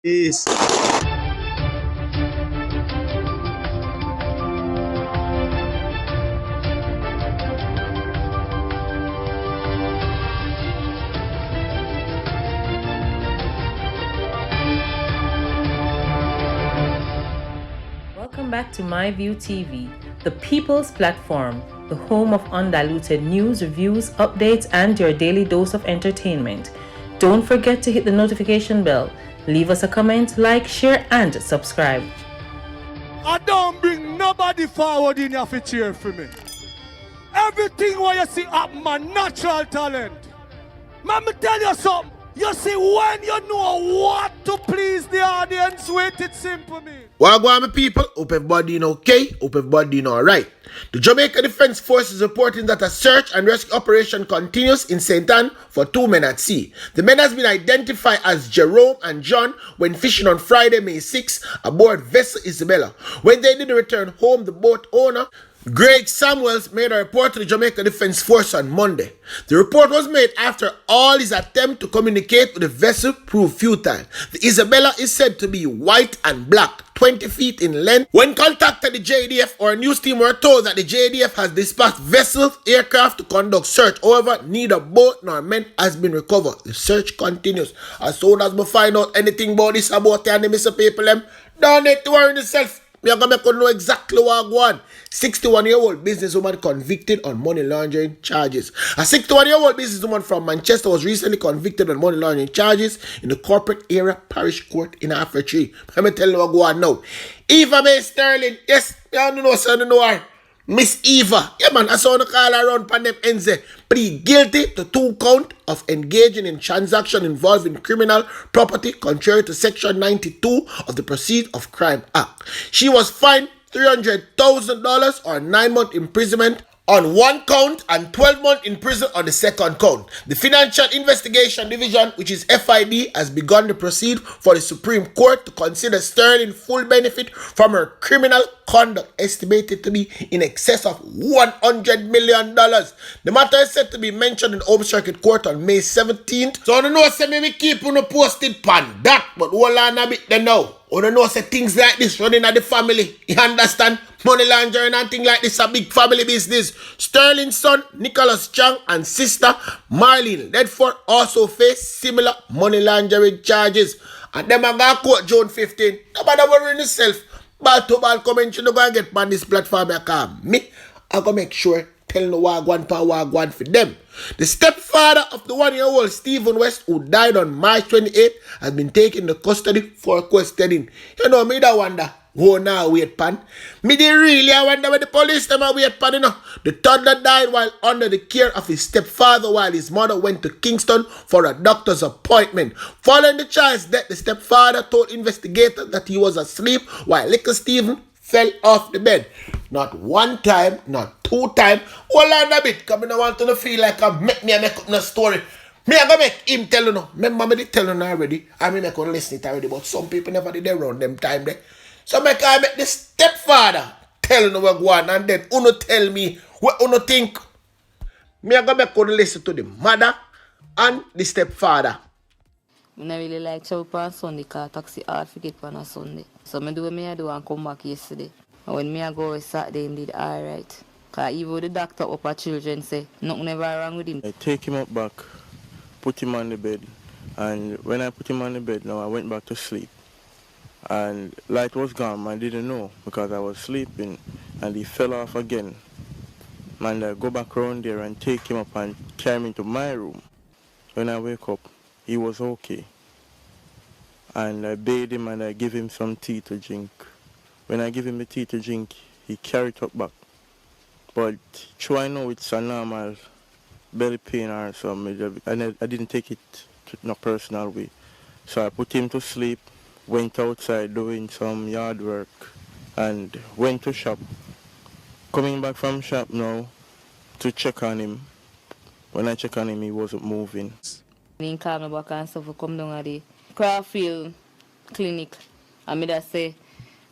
Peace. Welcome back to My View TV, the people's platform, the home of undiluted news, reviews, updates, and your daily dose of entertainment. Don't forget to hit the notification bell, leave us a comment, like, share, and subscribe. I don't bring nobody forward in your cheer for me. Everything what you see up my natural talent. Man, me tell you something. You see, when you know what to please the audience with, it's simple, me. Wagwan, my people. Hope everybody doing okay. Hope everybody doing alright. The Jamaica Defense Force is reporting that a search and rescue operation continues in St. Ann for 2 men at sea. The men has been identified as Jerome and John when fishing on Friday, May 6, aboard vessel Isabella. When they didn't return home, the boat owner, Greg Samuels, made a report to the Jamaica Defense Force on Monday. The report was made after all his attempts to communicate with the vessel proved futile. The Isabella is said to be white and black, 20 feet in length. When contacted the JDF or a news team were told that the JDF has dispatched vessels, aircraft to conduct search. However, neither boat nor men has been recovered. The search continues. As soon as we find out anything about this about and the missing people, don't need to worry yourself. We are going to make you know exactly what I want. 61-year-old businesswoman convicted on money laundering charges. A 61-year-old businesswoman from Manchester was recently convicted on money laundering charges in the corporate area parish court in After 3. Let me tell you what go on now. Eva May Sterling, yes, you don't know, so you know her. Miss Eva, yeah man, I saw the call around Pandem Enze, plead guilty to 2 counts of engaging in transaction involving criminal property contrary to Section 92 of the Proceeds of Crime Act. She was fined $300,000 or 9-month imprisonment on 1 count and 12 months in prison on the 2nd count. The Financial Investigation Division, which is FID, has begun to proceed for the Supreme Court to consider Sterling full benefit from her criminal conduct, estimated to be in excess of $100 million. The matter is set to be mentioned in the Home Circuit Court on May 17th. So I don't know, say me keep on posted pan that, but hold on a bit then now. I don't know, say things like this running at the family. You understand? Money laundering and things like this a big family business. Sterling's son, Nicholas Chang, and sister, Marlene Ledford, also face similar money laundering charges. And them are going to court June 15. Nobody worrying yourself. Ball to ball comment, you don't go and get on this platform. Me, I go make sure tell no wagwan pa wagwan for them. The stepfather of the 1-year-old Stephen West, who died on March 28, has been taken into custody for questioning. You know, me da wonder, who now wait pan? Me dey really I wonder where the police them are wait pan, you know. The toddler died while under the care of his stepfather while his mother went to Kingston for a doctor's appointment. Following the child's death, the stepfather told investigators that he was asleep while little Stephen fell off the bed. Not 1 time, not 2 times. Hold on a bit, because I don't want to feel like I make up no story. Me I go make him tell you no. Remember me did tell you already. I mean I could listen it already, but some people never did around them time there. So I make the stepfather tell you what go on, and then uno tell me what uno think. Me I go make you listen to the mother and the stepfather. I don't really like travel on Sunday because taxi hard to get on a Sunday. So I do what I do and come back yesterday. And when I go Saturday, I did alright. Because even the doctor up at children say nothing never wrong with him. I take him up back, put him on the bed. And when I put him on the bed now, I went back to sleep. And light was gone, I didn't know because I was sleeping and he fell off again. And I go back around there and take him up and carry him into my room. When I wake up, he was okay. And I bathe him and I give him some tea to drink. When I give him the tea to drink, he carried it up back. But I know it's a normal belly pain or something. And I didn't take it in a personal way. So I put him to sleep, went outside doing some yard work, and went to shop. Coming back from shop now to check on him. When I check on him, he wasn't moving. He called me back and stuff to come down at the Crawfield clinic. And I just say,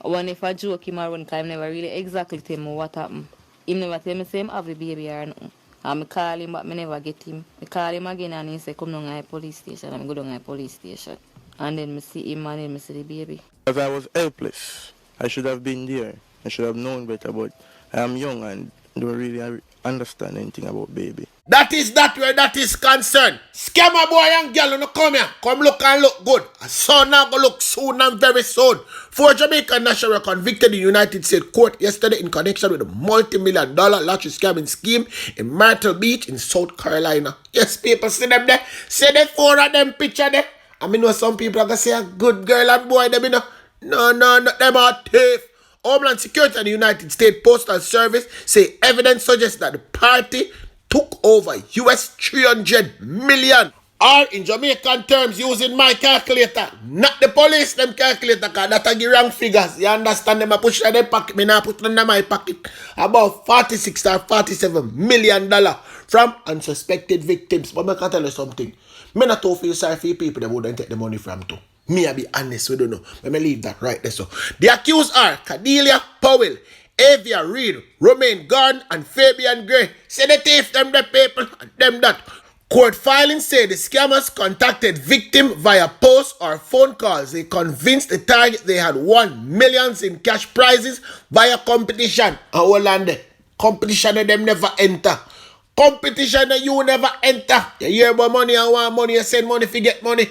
when if I joke him around, because I never really exactly tell me what happened. He never tell me say him have the baby or nothing. And I call him but I never get him. I call him again and he say come down to the police station. And I go down to the police station. And then I see him and then I see the baby. Because I was helpless. I should have been there. I should have known better, but I am young and don't really understand anything about baby. That is that where that is concerned. Scammer boy and girl, no come here. Come look and look good. A son now go look soon and very soon. 4 Jamaican nationals were convicted in the United States court yesterday in connection with a multi-million-dollar lottery scamming scheme in Myrtle Beach in South Carolina. Yes, people see them there. See the 4 of them picture there. I mean, know some people are going to say a good girl and boy, them, you know. No, them are thief. Homeland Security and the United States Postal Service say evidence suggests that the party took over US 300 million. Or in Jamaican terms, using my calculator, not the police, them calculator, because that's the wrong figures. You understand them? I push in their pocket, me now put it in my pocket. About 46 or 47 million dollars from unsuspected victims. But I can tell you something. Me not to feel sorry for people that wouldn't take the money from too. Me, I be honest, we don't know. Let me leave that right there. So, the accused are Cordelia Powell, Avia Reed, Romaine Garn, and Fabian Gray. Say the thief, them the people, and them that. Court filings say the scammers contacted victim via post or phone calls. They convinced the target they had won millions in cash prizes via competition. And hold on there. Competition that them never enter. Competition that you never enter. You hear about money and want money, you send money to get money.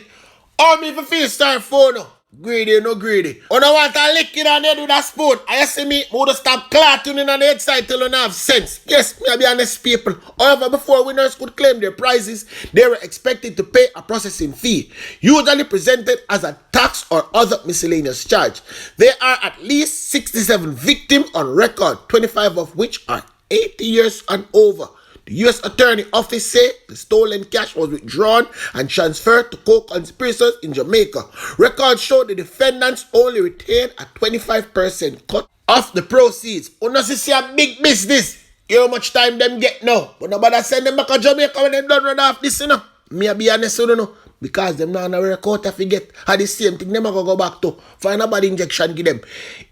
Oh, me if you feel sorry for no. Greedy, no greedy. You don't want to lick it on the head with a spoon. I see me, I would stop clattering on the head side till you don't have sense. Yes, me I be honest people. However, before winners could claim their prizes, they were expected to pay a processing fee, usually presented as a tax or other miscellaneous charge. There are at least 67 victims on record, 25 of which are 80 years and over. The U.S. Attorney Office said the stolen cash was withdrawn and transferred to co-conspirators in Jamaica. Records show the defendants only retained a 25% cut of the proceeds. Unless you see a big business, you know how much time them get now. But nobody send them back to Jamaica when they done run off this, you know. Me I be honest, you know. Because them now na work out if you get the same thing them go back to find a body injection give them.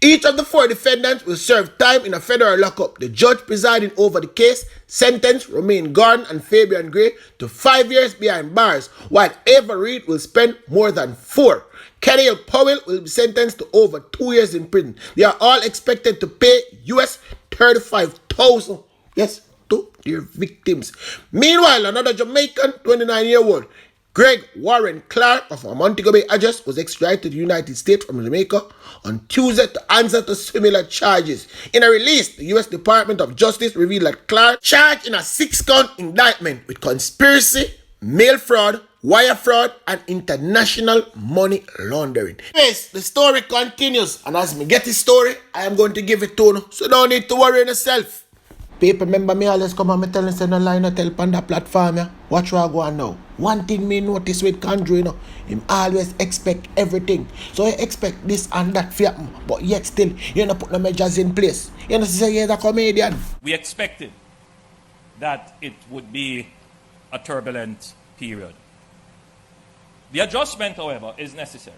Each of the 4 defendants will serve time in a federal lockup. The judge presiding over the case sentenced Romaine Garn and Fabian Gray to 5 years behind bars, while Ava Reed will spend more than 4. Cordelia Powell will be sentenced to over 2 years in prison. They are all expected to pay US $35,000. Yes, to their victims. Meanwhile, another Jamaican 29-year-old Greg Warren Clark of a Montego Bay address was extradited to the United States from Jamaica on Tuesday to answer to similar charges. In a release, the U.S. Department of Justice revealed that Clark charged in a 6-count indictment with conspiracy, mail fraud, wire fraud, and international money laundering. Yes, the story continues, and as me get the story, I am going to give it to you, so don't need to worry yourself. People remember me always come and me tell them no line no tell on that platform, yeah. Watch where I go on now. One thing me notice with Conjure, you know, him always expect everything. So he expect this and that for happen, but yet still, you know, put no measures in place. You know, say he's a comedian. We expected that it would be a turbulent period. The adjustment, however, is necessary.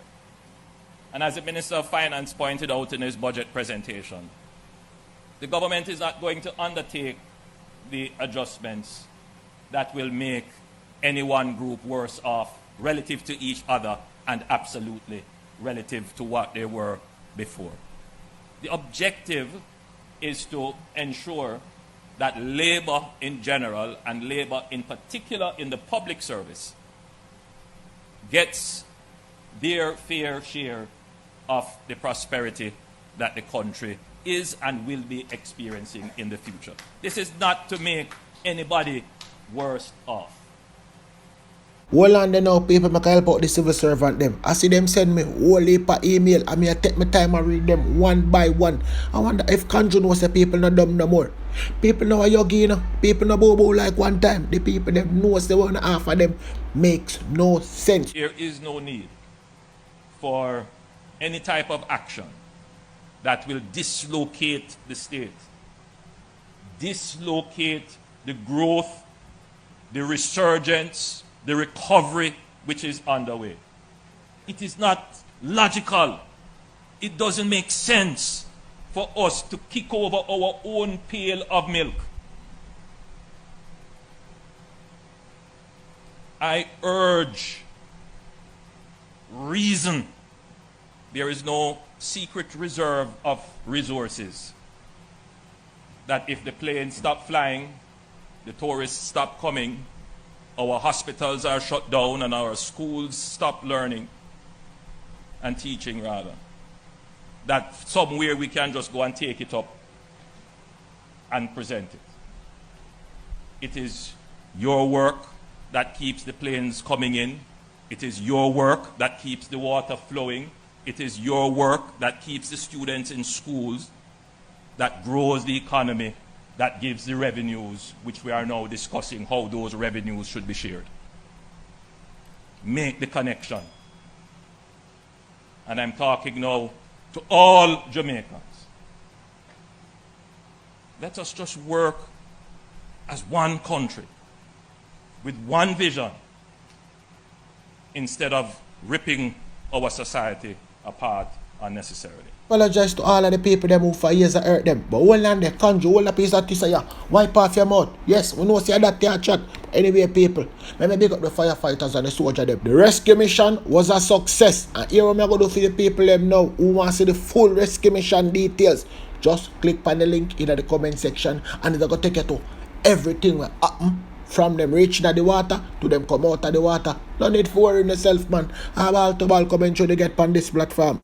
And as the Minister of Finance pointed out in his budget presentation, the government is not going to undertake the adjustments that will make any one group worse off relative to each other and absolutely relative to what they were before. The objective is to ensure that labor in general and labor in particular in the public service gets their fair share of the prosperity that the country is and will be experiencing in the future. This is not to make anybody worse off. Hold on there now, people, I can help out the civil servant them. I see them send me whole heap of email, and I take my time and read them one by one. I wonder if Conjure knows the people not dumb no more. People know a yogi, you know. People know bobo like one time. The people them knows the 1.5 of them makes no sense. There is no need for any type of action that will dislocate the state, dislocate the growth, the resurgence, the recovery which is underway. It is not logical. It doesn't make sense for us to kick over our own pail of milk. I urge reason, there is no secret reserve of resources. That if the planes stop flying, the tourists stop coming, our hospitals are shut down and our schools stop learning and teaching rather. That somewhere we can just go and take it up and present it. It is your work that keeps the planes coming in. It is your work that keeps the water flowing. It is your work that keeps the students in schools, that grows the economy, that gives the revenues, which we are now discussing how those revenues should be shared. Make the connection. And I'm talking now to all Jamaicans. Let us just work as one country, with one vision, instead of ripping our society apart unnecessarily. Apologize to all of the people them who for years hurt them. But hold on there, conjure, hold a piece of this here. Wipe off your mouth. Yes, we know see that there chat. Anyway, people, let me big up the firefighters and the soldier them. The rescue mission was a success. And here I'm going to do for the people them now who want to see the full rescue mission details. Just click on the link in the comment section and it's going to take you to everything that happen. From them reaching at the water to them come out of the water. No need for worrying yourself, man. I'm all to ball coming through to get on this platform.